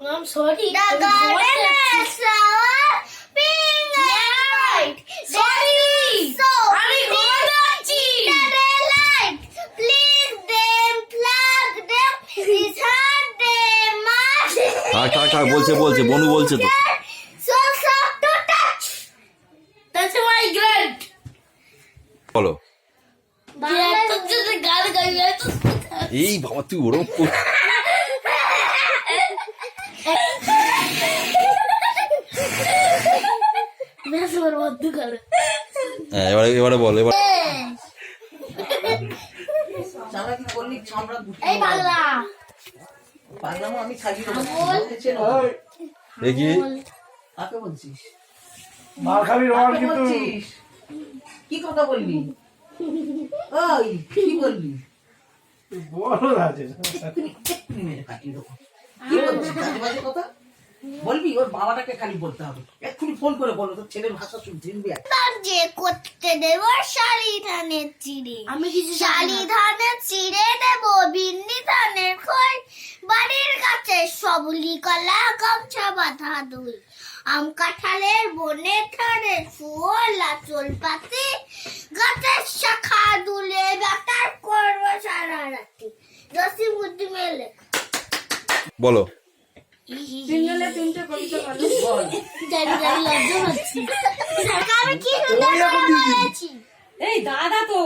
I'm sorry. The garden has flower pink and white. Sorry. So আমি ঘুমাতে যাচ্ছি। the daylight. Please them plug them. Return them must. থাক বলছে বনু বলছে তো। So soft to touch. That's my grand. বলো এত জোরে গান গাই এত এই বাবা তুই ওরম মেসে ওর মধ্যে করে। হ্যাঁ এবারে বল এবার চালাকি করলি চামড়া দুটো এই পাগলা পাগলামো আমি ছাড়িয়ে দেবো দেখি কাকে বলছিস মার খাবি রোয়াল কাকে কিন্তু বলছিস কি কথা বললি ওই কি বললি বড় আছে মেরে কাটিয়ে দেবো কি বলছিস বাজে বাজে কথা বলবি ওর বাবাটাকে খালি বলতে হবে এক্ষুনি ফোন করে বলো তোর ছেলের ভাষা শুনতে যে করতে দেব শালি ধানের চিড়ে আমি কিছু শালি ধানের চিড়ে দেব বিন্দি ধানের খই বাড়ির কাছে সবুলি কলা গামছা বাঁধা দুই আম কাঁঠালের বনের ধারে ফুল আচল পাতি গাছের শাখা দুলে বাতার করবো সারা রাতি রসি বুদ্ধি মেলে বলো তিনজনে তিনটে কবিতা বলো বল জানি লজ্জা পাচ্ছি আমি কি সুন্দর করে বলেছি এই দাদা তো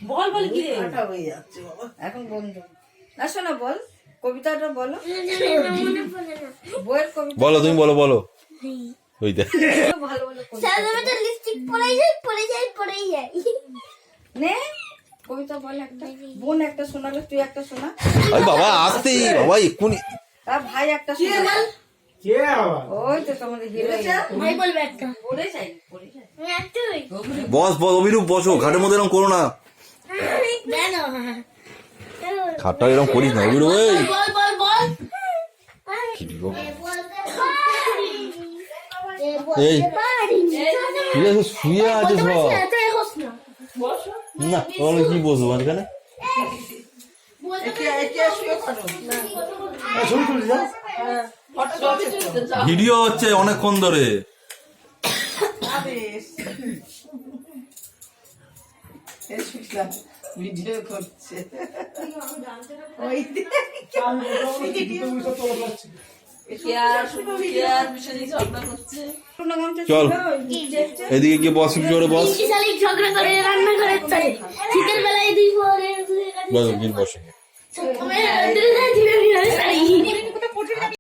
বল বল কি রে কাটা হয়ে যাচ্ছে বাবা এখন বন্ধ আসো না বল কবিতাটা বলো মনে পড়ে না বইয়ের কবিতা বলো তুমি বলো ওই দেখ ভালো ভালো কবিতা। সাধারণত লিপস্টিক পরে যাই নে কবিতা বল একটা বোন একটা শোনালে তুই একটা শোনা আরে বাবা আসতেই বাবা এক্ষুনি আর ভাই একটা শোনা কে আবার ওই তো তোমাদের হিরো ভাই বলবে একটা পড়ে যাই না তুই বস অভিরূপ বসো ঘাটের মধ্যে এরকম করো না দেন খাটটা এরকম করিস না অভিরূপ এই বল কি দিব? এই এই ঠিক আছে শুয়ে আছে সব এটাই হোস না না তাহলে কি বসবো এখানে একে একে শুয়ে পড়ো শুরু করি যা ফটো চলছে ভিডিও হচ্ছে অনেকক্ষণ ধরে ভিডিও করছে চল এদিকে গিয়ে বস একটু করে বস শালি ঝগড়া করে রান্না করে চলে শীতের বেলায় দুই পরে বস গিয়ে বসে ধীরে ধীরে শাড়ি